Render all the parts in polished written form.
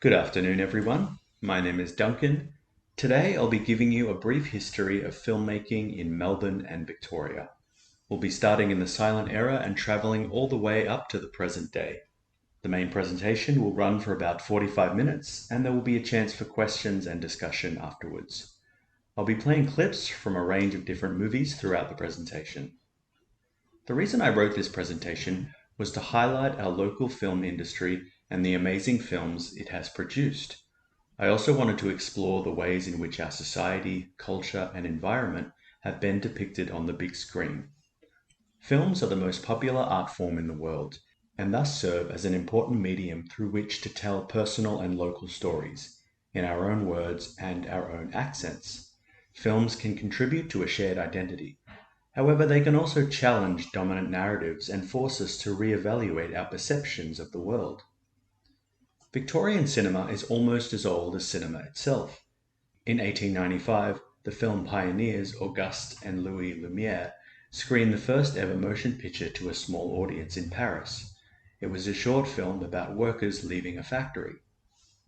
Good afternoon, everyone. My name is Duncan. Today I'll be giving you a brief history of filmmaking in Melbourne and Victoria. We'll be starting in the silent era and travelling all the way up to the present day. The main presentation will run for about 45 minutes, and there will be a chance for questions and discussion afterwards. I'll be playing clips from a range of different movies throughout the presentation. The reason I wrote this presentation was to highlight our local film industry and the amazing films it has produced. I also wanted to explore the ways in which our society, culture, and environment have been depicted on the big screen. Films are the most popular art form in the world, and thus serve as an important medium through which to tell personal and local stories, in our own words and our own accents. Films can contribute to a shared identity. However, they can also challenge dominant narratives and force us to reevaluate our perceptions of the world. Victorian cinema is almost as old as cinema itself. In 1895, the film pioneers Auguste and Louis Lumière screened the first ever motion picture to a small audience in Paris. It was a short film about workers leaving a factory.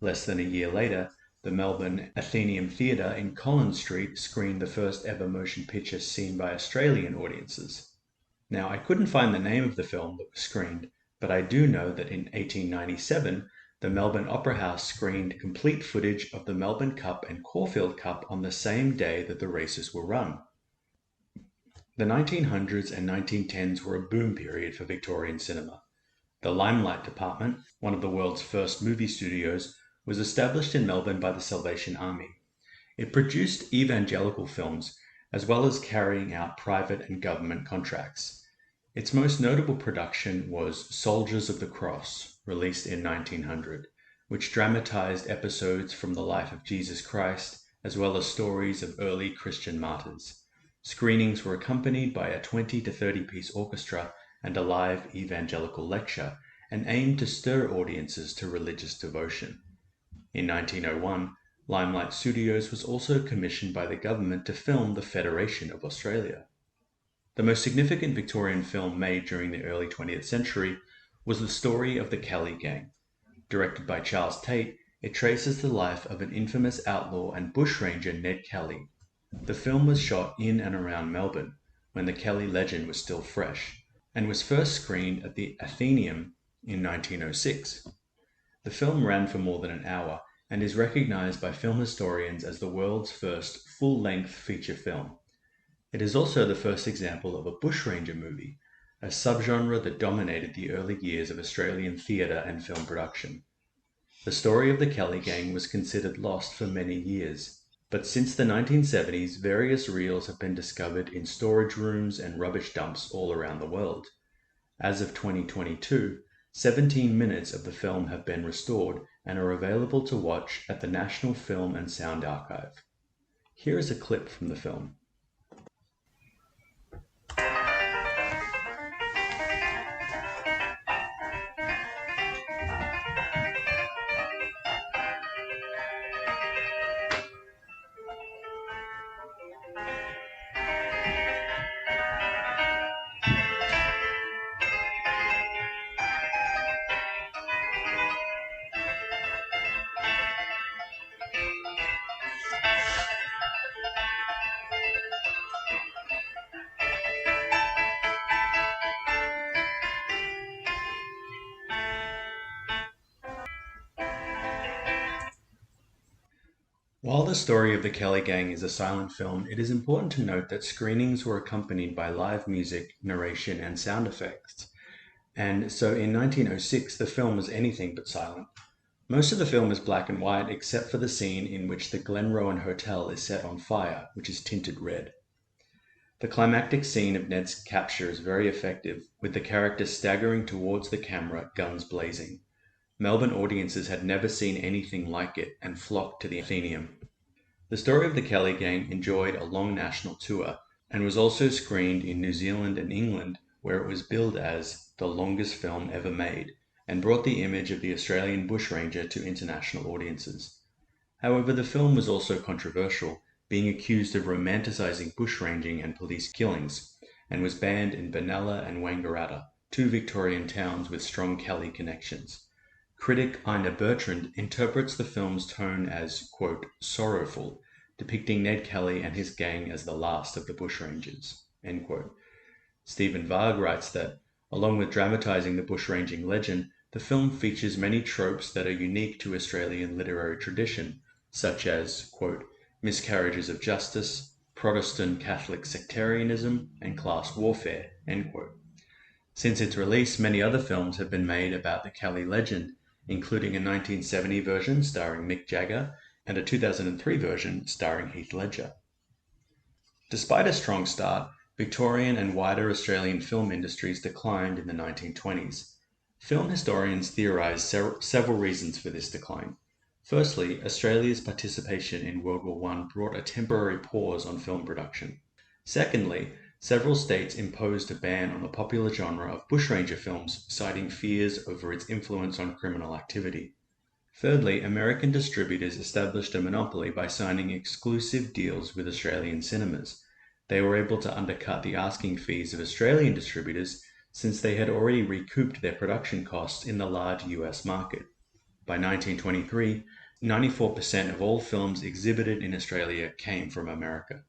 Less than a year later, the Melbourne Athenaeum Theatre in Collins Street screened the first ever motion picture seen by Australian audiences. Now, I couldn't find the name of the film that was screened, but I do know that in 1897, the Melbourne Opera House screened complete footage of the Melbourne Cup and Caulfield Cup on the same day that the races were run. The 1900s and 1910s were a boom period for Victorian cinema. The Limelight Department, one of the world's first movie studios, was established in Melbourne by the Salvation Army. It produced evangelical films, as well as carrying out private and government contracts. Its most notable production was Soldiers of the Cross, released in 1900, which dramatized episodes from the life of Jesus Christ, as well as stories of early Christian martyrs. Screenings were accompanied by a 20 to 30-piece orchestra and a live evangelical lecture, and aimed to stir audiences to religious devotion. In 1901, Limelight Studios was also commissioned by the government to film the Federation of Australia. The most significant Victorian film made during the early 20th century was The Story of the Kelly Gang. Directed by Charles Tate, it traces the life of an infamous outlaw and bushranger Ned Kelly. The film was shot in and around Melbourne, when the Kelly legend was still fresh, and was first screened at the Athenaeum in 1906. The film ran for more than an hour and is recognized by film historians as the world's first full-length feature film. It is also the first example of a bushranger movie, a subgenre that dominated the early years of Australian theatre and film production. The Story of the Kelly Gang was considered lost for many years, but since the 1970s, various reels have been discovered in storage rooms and rubbish dumps all around the world. As of 2022, 17 minutes of the film have been restored and are available to watch at the National Film and Sound Archive. Here is a clip from the film. While The Story of the Kelly Gang is a silent film, it is important to note that screenings were accompanied by live music, narration, and sound effects. And so in 1906, the film was anything but silent. Most of the film is black and white, except for the scene in which the Glenrowan Hotel is set on fire, which is tinted red. The climactic scene of Ned's capture is very effective, with the character staggering towards the camera, guns blazing. Melbourne audiences had never seen anything like it and flocked to the Athenaeum. The Story of the Kelly Gang enjoyed a long national tour and was also screened in New Zealand and England, where it was billed as the longest film ever made and brought the image of the Australian bushranger to international audiences. However, the film was also controversial, being accused of romanticizing bushranging and police killings, and was banned in Benalla and Wangaratta, two Victorian towns with strong Kelly connections. Critic Ina Bertrand interprets the film's tone as, quote, sorrowful, depicting Ned Kelly and his gang as the last of the bushrangers, end quote. Stephen Varg writes that, along with dramatizing the bushranging legend, the film features many tropes that are unique to Australian literary tradition, such as, quote, miscarriages of justice, Protestant Catholic sectarianism, and class warfare, end quote. Since its release, many other films have been made about the Kelly legend, including a 1970 version starring Mick Jagger and a 2003 version starring Heath Ledger. Despite a strong start, Victorian and wider Australian film industries declined in the 1920s. Film historians theorise several reasons for this decline. Firstly, Australia's participation in World War I brought a temporary pause on film production. Secondly, several states imposed a ban on the popular genre of bushranger films, citing fears over its influence on criminal activity. Thirdly, American distributors established a monopoly by signing exclusive deals with Australian cinemas. They were able to undercut the asking fees of Australian distributors since they had already recouped their production costs in the large US market. By 1923, 94% of all films exhibited in Australia came from America.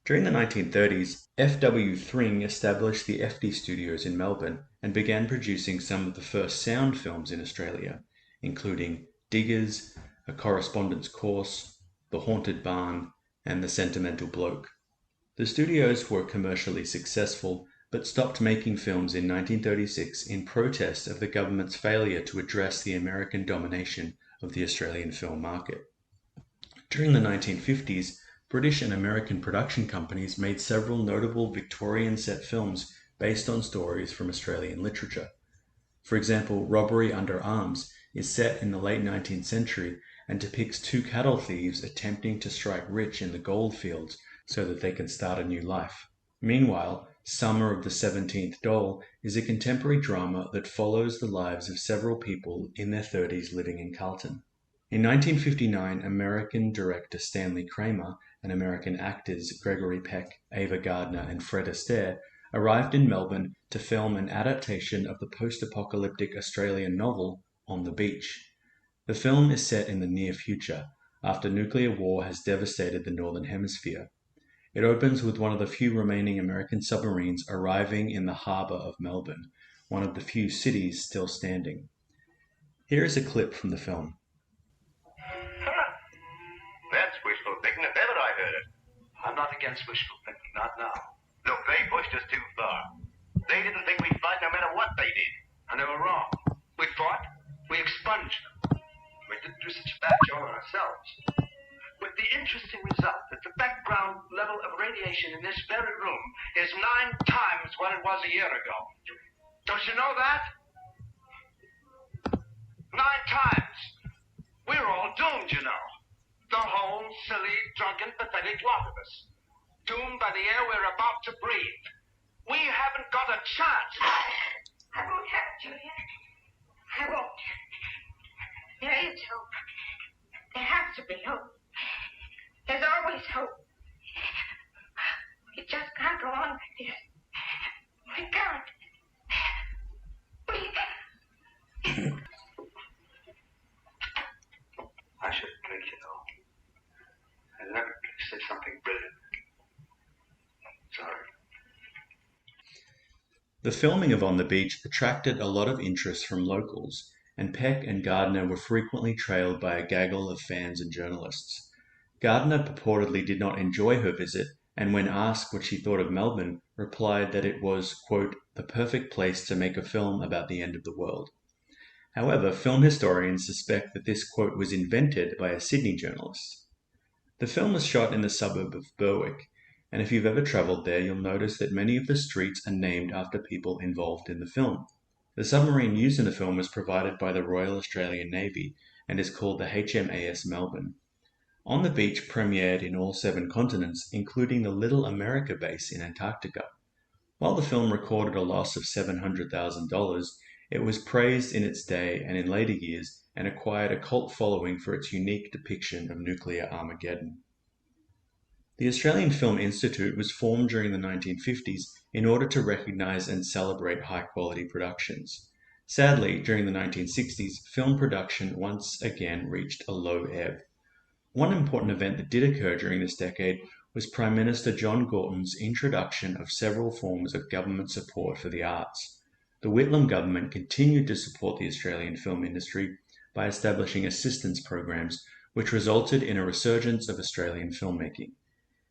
During the 1930s, F.W. Thring established the FD Studios in Melbourne and began producing some of the first sound films in Australia, including Diggers, A Correspondence Course, The Haunted Barn, and The Sentimental Bloke. The studios were commercially successful, but stopped making films in 1936 in protest of the government's failure to address the American domination of the Australian film market. During the 1950s, British and American production companies made several notable Victorian set films based on stories from Australian literature. For example, Robbery Under Arms is set in the late 19th century and depicts two cattle thieves attempting to strike rich in the gold fields so that they can start a new life. Meanwhile, Summer of the 17th Dole is a contemporary drama that follows the lives of several people in their 30s living in Carlton. In 1959, American director Stanley Kramer and American actors Gregory Peck, Ava Gardner, and Fred Astaire arrived in Melbourne to film an adaptation of the post-apocalyptic Australian novel On the Beach. The film is set in the near future, after nuclear war has devastated the Northern Hemisphere. It opens with one of the few remaining American submarines arriving in the harbour of Melbourne, one of the few cities still standing. Here is a clip from the film. That's wishful thinking if ever I heard it. I'm not against wishful thinking, not now. Look, they pushed us too far. They didn't think we'd fight no matter what they did. And they were wrong. We fought, we expunged them. We didn't do such a bad job on ourselves. With the interesting result that the background level of radiation in this very room is 9 times what it was a year ago. Don't you know that? 9 times. We're all doomed, you know. The whole silly, drunken, pathetic lot of us. Doomed by the air we're about to breathe. We haven't got a chance. I won't have it, Julia. I won't. There is hope. There has to be hope. There's always hope. We just can't go on like this. We can't. We can't. I shouldn't drink, you know. I never say something brilliant. Sorry. The filming of On the Beach attracted a lot of interest from locals, and Peck and Gardner were frequently trailed by a gaggle of fans and journalists. Gardner purportedly did not enjoy her visit, and when asked what she thought of Melbourne, replied that it was, quote, the perfect place to make a film about the end of the world. However, film historians suspect that this quote was invented by a Sydney journalist. The film was shot in the suburb of Berwick, and if you've ever travelled there, you'll notice that many of the streets are named after people involved in the film. The submarine used in the film was provided by the Royal Australian Navy and is called the HMAS Melbourne. On the Beach premiered in all 7 continents, including the Little America base in Antarctica. While the film recorded a loss of $700,000, it was praised in its day and in later years and acquired a cult following for its unique depiction of nuclear Armageddon. The Australian Film Institute was formed during the 1950s in order to recognise and celebrate high-quality productions. Sadly, during the 1960s, film production once again reached a low ebb. One important event that did occur during this decade was Prime Minister John Gorton's introduction of several forms of government support for the arts. The Whitlam government continued to support the Australian film industry by establishing assistance programs, which resulted in a resurgence of Australian filmmaking.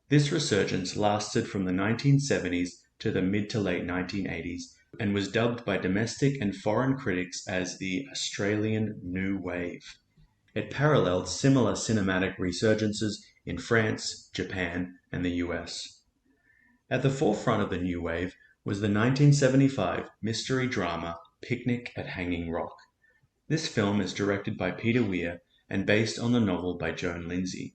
This resurgence lasted from the 1970s to the mid to late 1980s and was dubbed by domestic and foreign critics as the Australian New Wave. It paralleled similar cinematic resurgences in France, Japan, and the US. At the forefront of the New Wave was the 1975 mystery drama Picnic at Hanging Rock. This film is directed by Peter Weir and based on the novel by Joan Lindsay.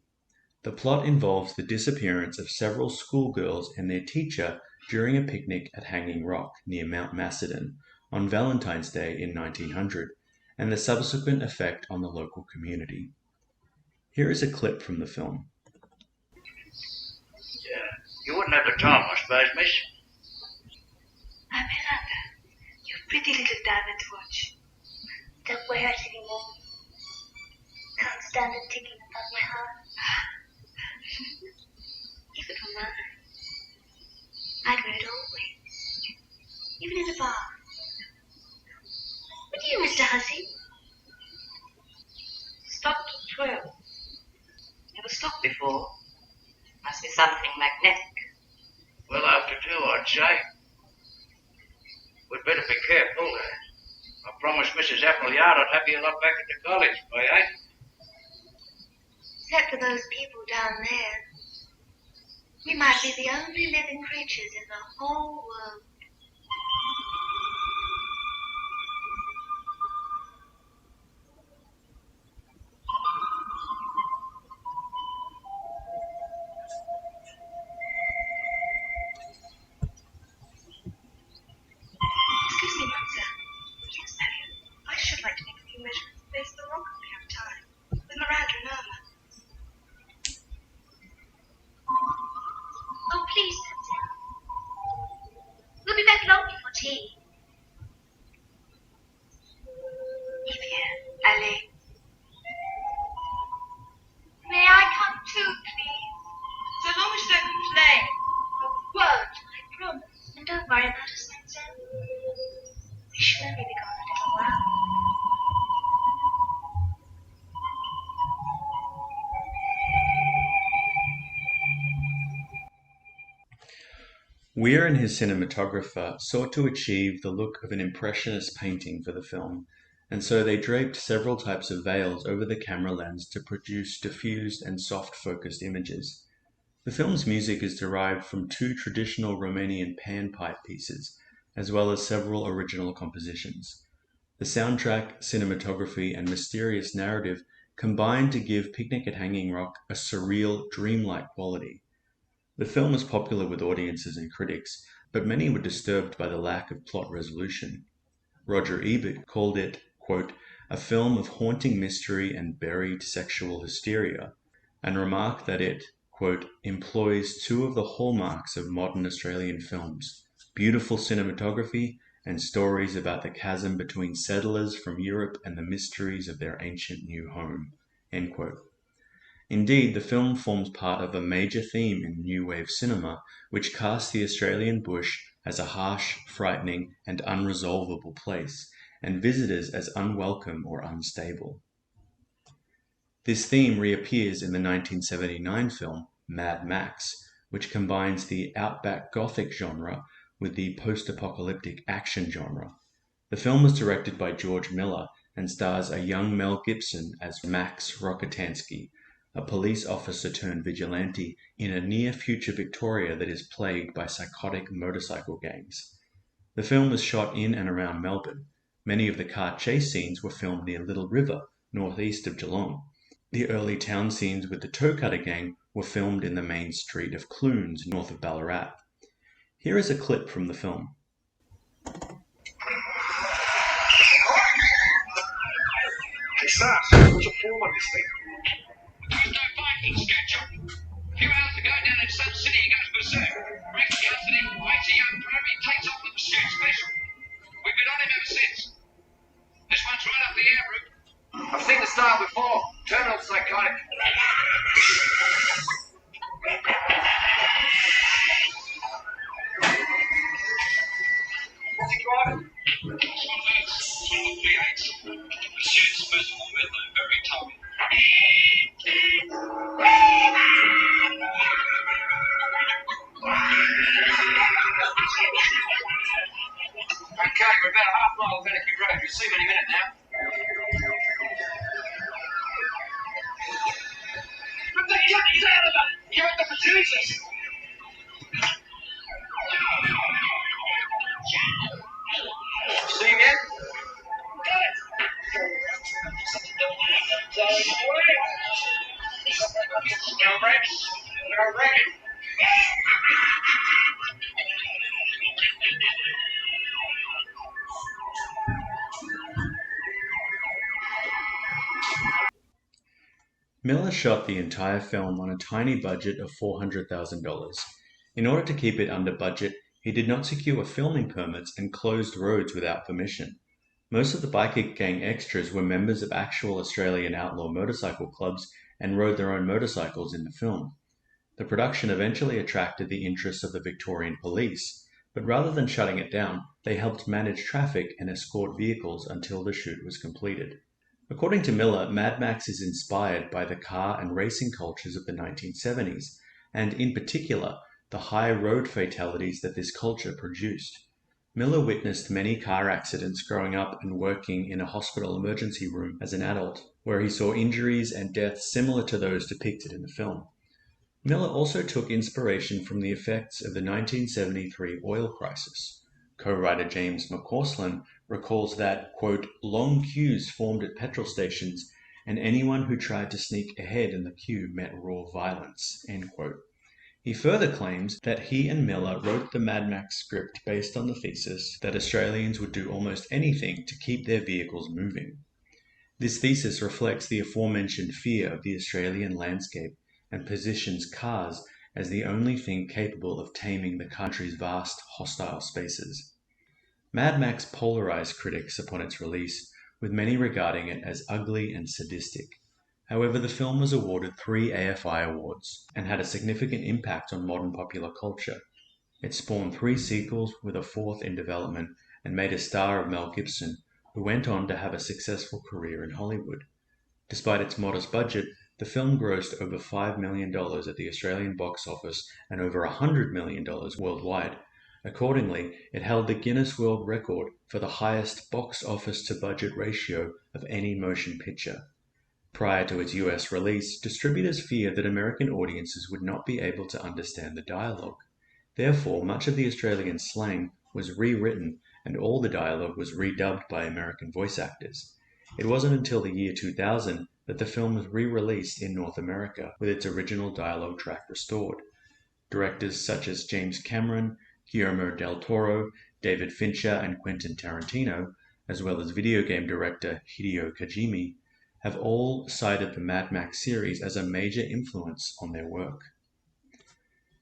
The plot involves the disappearance of several schoolgirls and their teacher during a picnic at Hanging Rock near Mount Macedon on Valentine's Day in 1900, and the subsequent effect on the local community. Here is a clip from the film. You wouldn't have the time, I suppose, miss. I'm Miranda, your pretty little diamond watch. Don't wear it anymore. Can't stand it ticking above my heart. If it were mine, I'd wear it always, even in a bar. What do you, Mr. Hussey? Stopped at 12. Never stopped before. Must be something magnetic. Well, after 2, I'd say. We'd better be careful. I promised Mrs. Appleyard I'd have you lot back at the college by 8. Except for those people down there, we might be the only living creatures in the whole world. Excuse me, Doctor. Yes, Marion. I should like to make a few measurements based on the rock if we have time, with Miranda and Irma. Oh, please, Mademoiselle. We'll be back long before tea. Eh bien, allez. May I come too, please? So long as you don't complain. A word, I promise. And don't worry about us, Mademoiselle. We shall only be gone a little while. Weir and his cinematographer sought to achieve the look of an impressionist painting for the film, and so they draped several types of veils over the camera lens to produce diffused and soft-focused images. The film's music is derived from 2 traditional Romanian panpipe pieces, as well as several original compositions. The soundtrack, cinematography, and mysterious narrative combine to give Picnic at Hanging Rock a surreal, dreamlike quality. The film was popular with audiences and critics, but many were disturbed by the lack of plot resolution. Roger Ebert called it, quote, a film of haunting mystery and buried sexual hysteria, and remarked that it, quote, employs 2 of the hallmarks of modern Australian films, beautiful cinematography and stories about the chasm between settlers from Europe and the mysteries of their ancient new home, end quote. Indeed, the film forms part of a major theme in New Wave cinema, which casts the Australian bush as a harsh, frightening, and unresolvable place, and visitors as unwelcome or unstable. This theme reappears in the 1979 film Mad Max, which combines the outback gothic genre with the post-apocalyptic action genre. The film was directed by George Miller and stars a young Mel Gibson as Max Rockatansky, a police officer turned vigilante in a near-future Victoria that is plagued by psychotic motorcycle gangs. The film was shot in and around Melbourne. Many of the car chase scenes were filmed near Little River, northeast of Geelong. The early town scenes with the toe cutter gang were filmed in the main street of Clunes, north of Ballarat. Here is a clip from the film. Hey, Sass, what's the form on this thing? Tuesday Vikings catch up. A few hours ago down in Sun City, he goes berserk. Breaks the yesterday, waits a young prairie, takes off with the shoot special. We've been on him ever since. Starts right up the air route. I've seen the style before. Terminal psychotic. What's he driving? Pursuits, first of all, very tough. Okay, we're about a half mile of Valkyrist Road. You'll see me in a minute now. But the guts out of it! You're at the producers! See him yet? Got it! No brakes. No braking. Miller shot the entire film on a tiny budget of $400,000. In order to keep it under budget, he did not secure filming permits and closed roads without permission. Most of the biker gang extras were members of actual Australian outlaw motorcycle clubs and rode their own motorcycles in the film. The production eventually attracted the interest of the Victorian police, but rather than shutting it down, they helped manage traffic and escort vehicles until the shoot was completed. According to Miller, Mad Max is inspired by the car and racing cultures of the 1970s, and in particular, the high road fatalities that this culture produced. Miller witnessed many car accidents growing up and working in a hospital emergency room as an adult, where he saw injuries and deaths similar to those depicted in the film. Miller also took inspiration from the effects of the 1973 oil crisis. Co-writer James McCausland recalls that, quote, long queues formed at petrol stations, and anyone who tried to sneak ahead in the queue met raw violence, end quote. He further claims that he and Miller wrote the Mad Max script based on the thesis that Australians would do almost anything to keep their vehicles moving. This thesis reflects the aforementioned fear of the Australian landscape and positions cars as the only thing capable of taming the country's vast, hostile spaces. Mad Max polarized critics upon its release, with many regarding it as ugly and sadistic. However, the film was awarded 3 AFI awards and had a significant impact on modern popular culture. It spawned 3 sequels, with a 4th in development, and made a star of Mel Gibson, who went on to have a successful career in Hollywood. Despite its modest budget, the film grossed over $5 million at the Australian box office and over $100 million worldwide. Accordingly, it held the Guinness World Record for the highest box office to budget ratio of any motion picture. Prior to its US release, distributors feared that American audiences would not be able to understand the dialogue. Therefore, much of the Australian slang was rewritten and all the dialogue was redubbed by American voice actors. It wasn't until the year 2000 that the film was re-released in North America with its original dialogue track restored. Directors such as James Cameron, Guillermo del Toro, David Fincher, and Quentin Tarantino, as well as video game director Hideo Kojima, have all cited the Mad Max series as a major influence on their work.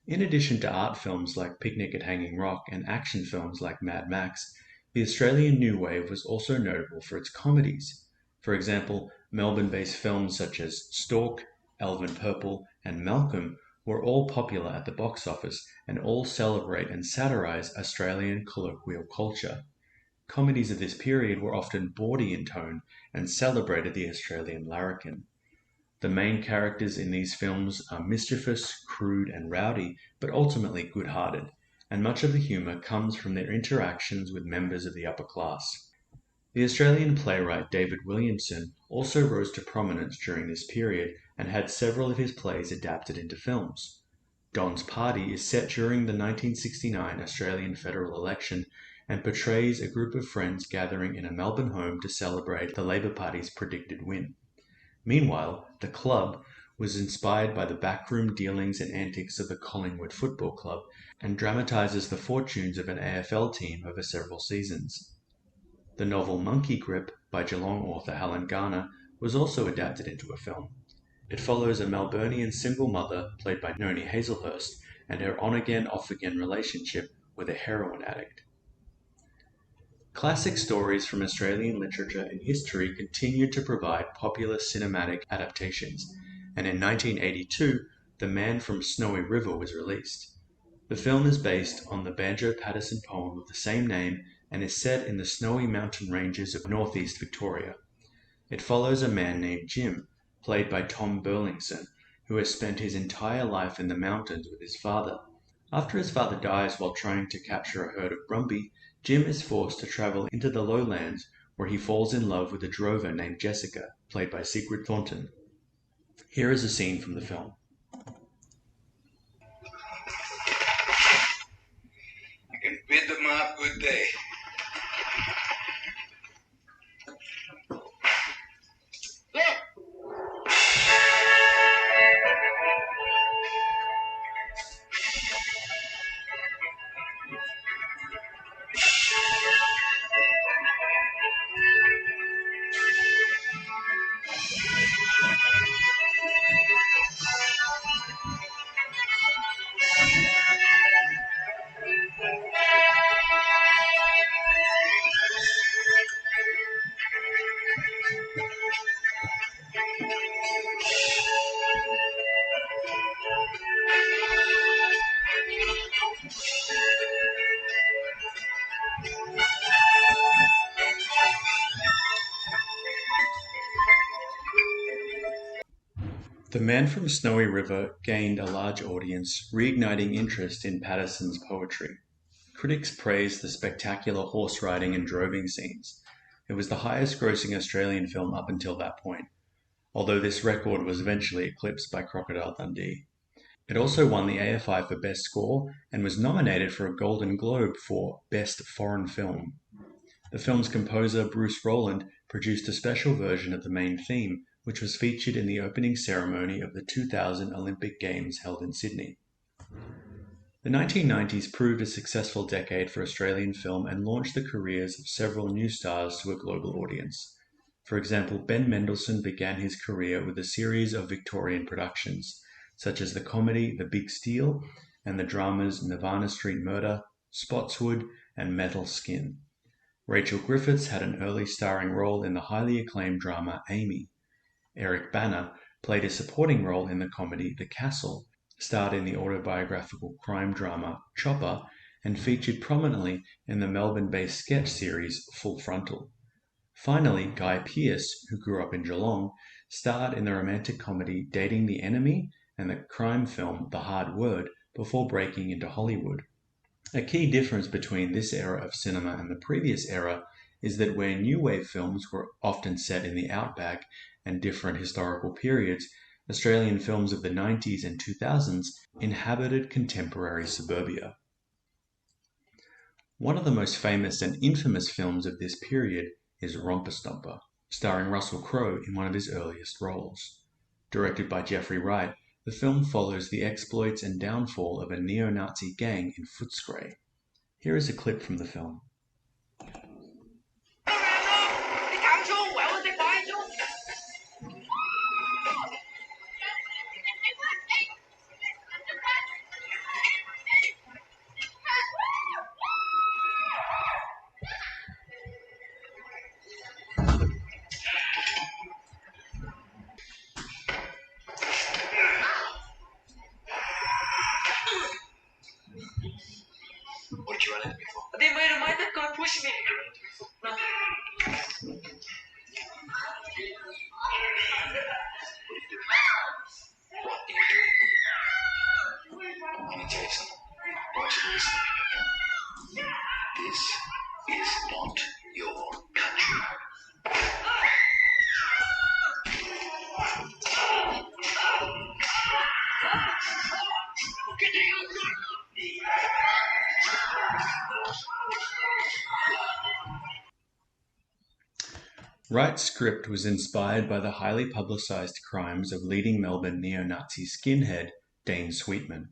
In addition to art films like Picnic at Hanging Rock and action films like Mad Max, the Australian New Wave was also notable for its comedies. For example, Melbourne-based films such as Stork, Elven Purple, and Malcolm were all popular at the box office and all celebrate and satirize Australian colloquial culture. Comedies of this period were often bawdy in tone and celebrated the Australian larrikin. The main characters in these films are mischievous, crude, and rowdy, but ultimately good-hearted, and much of the humour comes from their interactions with members of the upper class. The Australian playwright David Williamson also rose to prominence during this period and had several of his plays adapted into films. Don's Party is set during the 1969 Australian federal election and portrays a group of friends gathering in a Melbourne home to celebrate the Labor Party's predicted win. Meanwhile, The Club was inspired by the backroom dealings and antics of the Collingwood Football Club and dramatises the fortunes of an AFL team over several seasons. The novel Monkey Grip by Geelong author Helen Garner was also adapted into a film. It follows a Melburnian single mother played by Noni Hazelhurst and her on-again, off-again relationship with a heroin addict. The Classic stories from Australian literature and history continued to provide popular cinematic adaptations, and in 1982, The Man from Snowy River was released. The film is based on the Banjo-Paterson poem of the same name and is set in the snowy mountain ranges of northeast Victoria. It follows a man named Jim, played by Tom Burlington, who has spent his entire life in the mountains with his father. After his father dies while trying to capture a herd of brumby, Jim is forced to travel into the lowlands where he falls in love with a drover named Jessica, played by Sigrid Thornton. Here is a scene from the film. You can bid the mob good day. The Man from Snowy River gained a large audience, reigniting interest in Paterson's poetry. Critics praised the spectacular horse riding and droving scenes. It was the highest grossing Australian film up until that point, although this record was eventually eclipsed by Crocodile Dundee. It also won the AFI for Best Score and was nominated for a Golden Globe for Best Foreign Film. The film's composer, Bruce Rowland, produced a special version of the main theme, which was featured in the opening ceremony of the 2000 Olympic Games held in Sydney. The 1990s proved a successful decade for Australian film and launched the careers of several new stars to a global audience. For example, Ben Mendelsohn began his career with a series of Victorian productions, such as the comedy The Big Steal and the dramas Nirvana Street Murder, Spotswood, and Metal Skin. Rachel Griffiths had an early starring role in the highly acclaimed drama Amy. Eric Bana played a supporting role in the comedy The Castle, starred in the autobiographical crime drama Chopper, and featured prominently in the Melbourne-based sketch series Full Frontal. Finally, Guy Pearce, who grew up in Geelong, starred in the romantic comedy Dating the Enemy and the crime film The Hard Word before breaking into Hollywood. A key difference between this era of cinema and the previous era is that where New Wave films were often set in the outback and different historical periods, Australian films of the 90s and 2000s inhabited contemporary suburbia. One of the most famous and infamous films of this period is Romper Stomper, starring Russell Crowe in one of his earliest roles. Directed by Jeffrey Wright, the film follows the exploits and downfall of a neo-Nazi gang in Footscray. Here is a clip from the film. What did you run into me for? They made a mind that gonna push me. No. What do you do? Let me tell you something. Watch and listen. This is not your country. Wright's script was inspired by the highly publicized crimes of leading Melbourne neo-Nazi skinhead Dane Sweetman.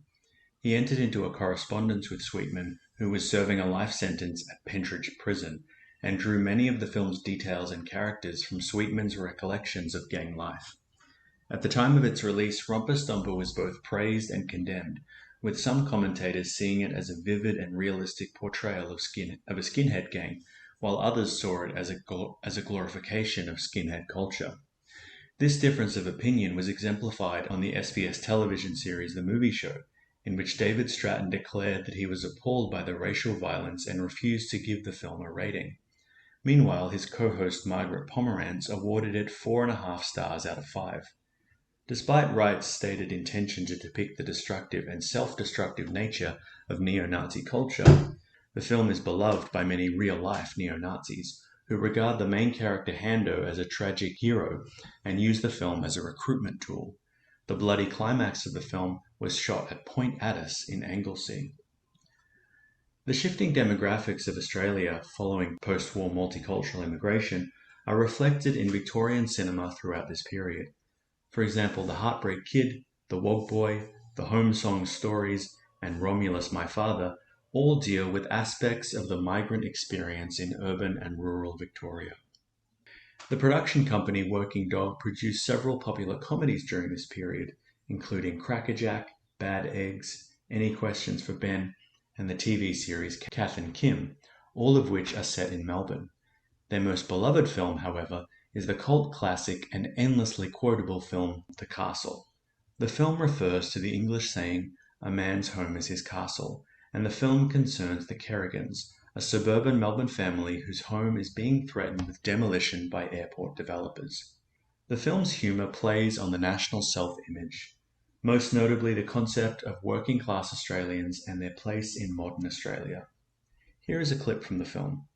He entered into a correspondence with Sweetman, who was serving a life sentence at Pentridge Prison, and drew many of the film's details and characters from Sweetman's recollections of gang life. At the time of its release, Romper Stomper was both praised and condemned, with some commentators seeing it as a vivid and realistic portrayal of a skinhead gang, while others saw it as a glorification of skinhead culture. This difference of opinion was exemplified on the SBS television series The Movie Show, in which David Stratton declared that he was appalled by the racial violence and refused to give the film a rating. Meanwhile, his co-host Margaret Pomerantz awarded it 4.5 stars out of 5. Despite Wright's stated intention to depict the destructive and self-destructive nature of neo-Nazi culture, the film is beloved by many real-life neo-Nazis, who regard the main character Hando as a tragic hero and use the film as a recruitment tool. The bloody climax of the film was shot at Point Addis in Anglesea. The shifting demographics of Australia following post-war multicultural immigration are reflected in Victorian cinema throughout this period. For example, The Heartbreak Kid, The Wog Boy, The Home Song Stories, and Romulus My Father all deal with aspects of the migrant experience in urban and rural Victoria. The production company Working Dog produced several popular comedies during this period, including Crackerjack, Bad Eggs, Any Questions for Ben, and the TV series Kath and Kim, all of which are set in Melbourne. Their most beloved film, however, is the cult classic and endlessly quotable film The Castle. The film refers to the English saying, "A man's home is his castle," and the film concerns the Kerrigans, a suburban Melbourne family whose home is being threatened with demolition by airport developers. The film's humour plays on the national self-image, most notably the concept of working-class Australians and their place in modern Australia. Here is a clip from the film.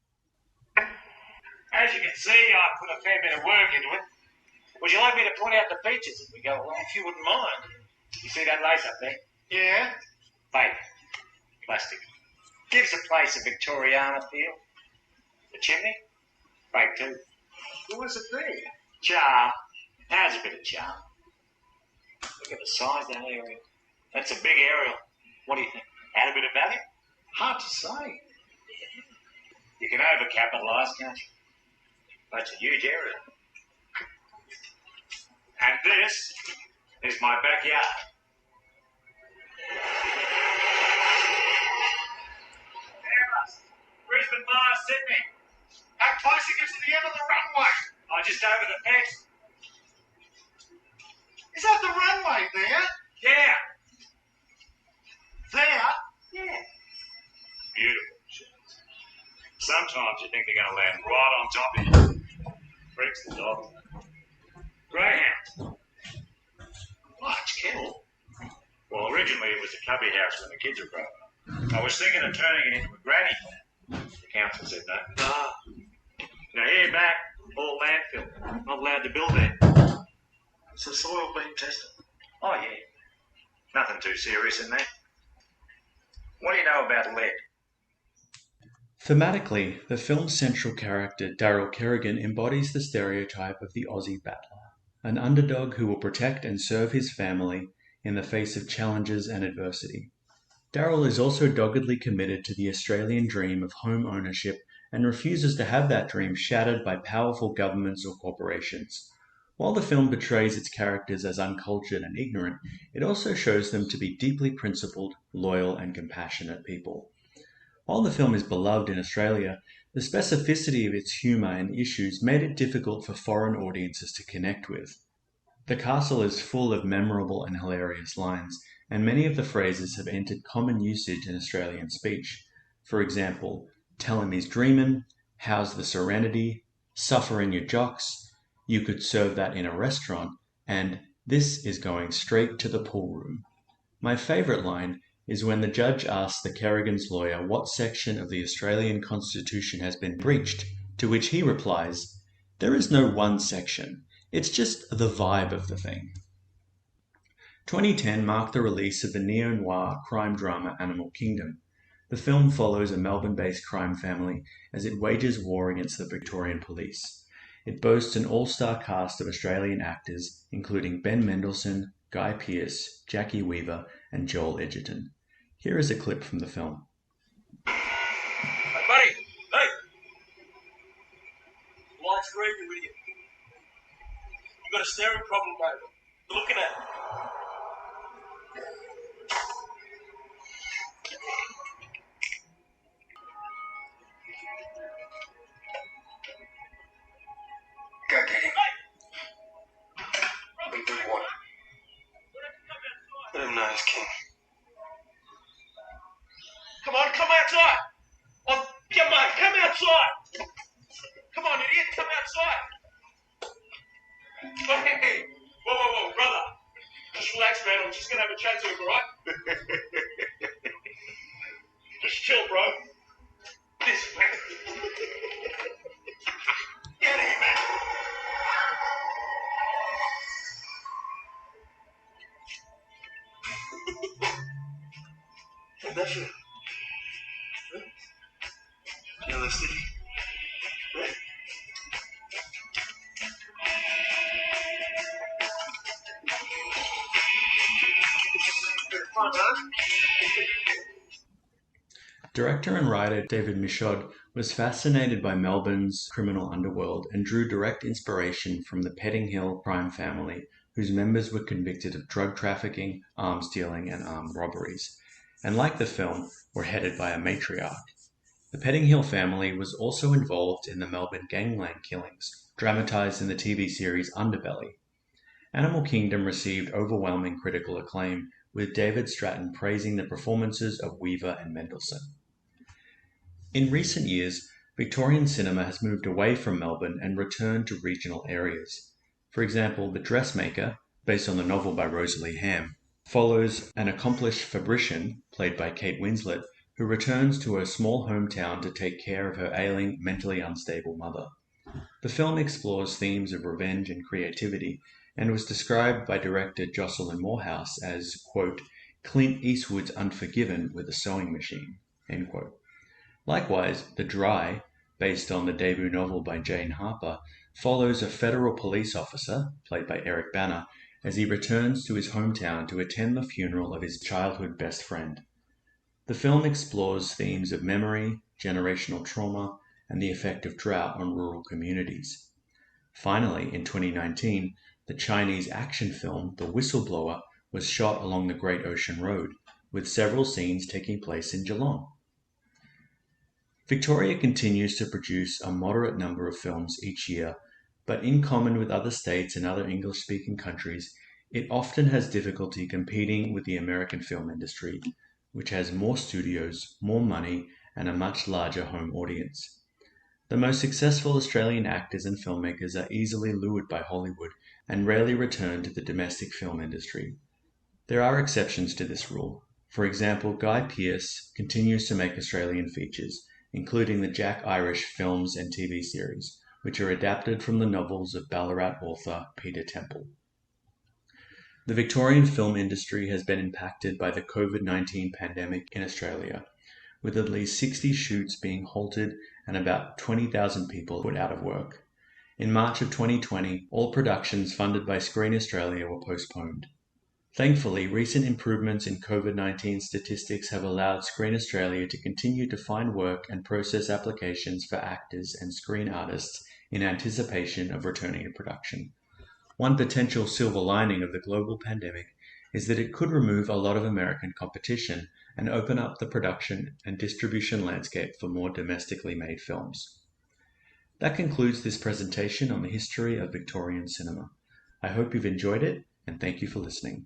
As you can see, I put a fair bit of work into it. Would you like me to point out the features as we go along? If you wouldn't mind. You see that lace up there? Yeah. Fake. Plastic. Gives the place a Victoriana feel. The chimney? Fake too. What was it there? Char. Has a bit of charm. Look at the size of that aerial. That's a big aerial. What do you think? Add a bit of value? Hard to say. You can overcapitalise, can't you? That's a huge aerial. And this is my backyard. Brisbane, Mars, Sydney. How close it gets to the end of the runway? Oh, just over the fence. Is that the runway there? Yeah. There? Yeah. Beautiful. Sometimes you think they're going to land right on top of you. Freaks the dog. Greyhound. Large kennel. Well, originally it was a cubby house when the kids were growing up. I was thinking of turning it into a granny farm. The council said no. Now here back, all landfill. Not allowed to build there. Has the soil been tested? Oh yeah. Nothing too serious in there. What do you know about lead? Thematically, the film's central character, Daryl Kerrigan, embodies the stereotype of the Aussie battler, an underdog who will protect and serve his family in the face of challenges and adversity. Daryl is also doggedly committed to the Australian dream of home ownership and refuses to have that dream shattered by powerful governments or corporations. While the film portrays its characters as uncultured and ignorant, it also shows them to be deeply principled, loyal, and compassionate people. While the film is beloved in Australia, the specificity of its humour and issues made it difficult for foreign audiences to connect with. The Castle is full of memorable and hilarious lines, and many of the phrases have entered common usage in Australian speech. For example, "Tell him he's dreamin'," "How's the serenity," "Sufferin' your jocks," "You could serve that in a restaurant," and "This is going straight to the pool room." My favourite line is when the judge asks the Kerrigan's lawyer what section of the Australian Constitution has been breached, to which he replies, "There is no one section, it's just the vibe of the thing." 2010 marked the release of the neo-noir crime drama Animal Kingdom. The film follows a Melbourne-based crime family as it wages war against the Victorian police. It boasts an all-star cast of Australian actors, including Ben Mendelsohn, Guy Pearce, Jackie Weaver, and Joel Edgerton. Here is a clip from the film. Hey, buddy! Hey! Lights green, you idiot. You got a staring problem, mate. You're looking at it. Very nice, King. Come on, come outside. Oh, come on, come outside. Come on, idiot, come outside. Hey, whoa, brother. Just relax, man. I'm just going to have a chat to him, all right? Just chill, bro. This way. Get in, man. That's it. Realistic. Fun, huh? Director and writer David Michaud was fascinated by Melbourne's criminal underworld and drew direct inspiration from the Petting Hill crime family, whose members were convicted of drug trafficking, arms dealing, and armed robberies, and like the film, were headed by a matriarch. The Petting Hill family was also involved in the Melbourne gangland killings, dramatized in the TV series Underbelly. Animal Kingdom received overwhelming critical acclaim, with David Stratton praising the performances of Weaver and Mendelsohn. In recent years, Victorian cinema has moved away from Melbourne and returned to regional areas. For example, The Dressmaker, based on the novel by Rosalie Ham, follows an accomplished fabrician, played by Kate Winslet, who returns to her small hometown to take care of her ailing, mentally unstable mother. The film explores themes of revenge and creativity, and was described by director Jocelyn Moorhouse as, quote, Clint Eastwood's Unforgiven with a sewing machine, end quote. Likewise, The Dry, based on the debut novel by Jane Harper, follows a federal police officer, played by Eric Bana, as he returns to his hometown to attend the funeral of his childhood best friend. The film explores themes of memory, generational trauma, and the effect of drought on rural communities. Finally, in 2019, the Chinese action film The Whistleblower was shot along the Great Ocean Road, with several scenes taking place in Geelong. Victoria continues to produce a moderate number of films each year, but in common with other states and other English-speaking countries, it often has difficulty competing with the American film industry, which has more studios, more money, and a much larger home audience. The most successful Australian actors and filmmakers are easily lured by Hollywood and rarely return to the domestic film industry. There are exceptions to this rule. For example, Guy Pearce continues to make Australian features, including the Jack Irish films and TV series, which are adapted from the novels of Ballarat author Peter Temple. The Victorian film industry has been impacted by the COVID-19 pandemic in Australia, with at least 60 shoots being halted and about 20,000 people put out of work. In March of 2020, all productions funded by Screen Australia were postponed. Thankfully, recent improvements in COVID-19 statistics have allowed Screen Australia to continue to find work and process applications for actors and screen artists in anticipation of returning to production. One potential silver lining of the global pandemic is that it could remove a lot of American competition and open up the production and distribution landscape for more domestically made films. That concludes this presentation on the history of Victorian cinema. I hope you've enjoyed it, and thank you for listening.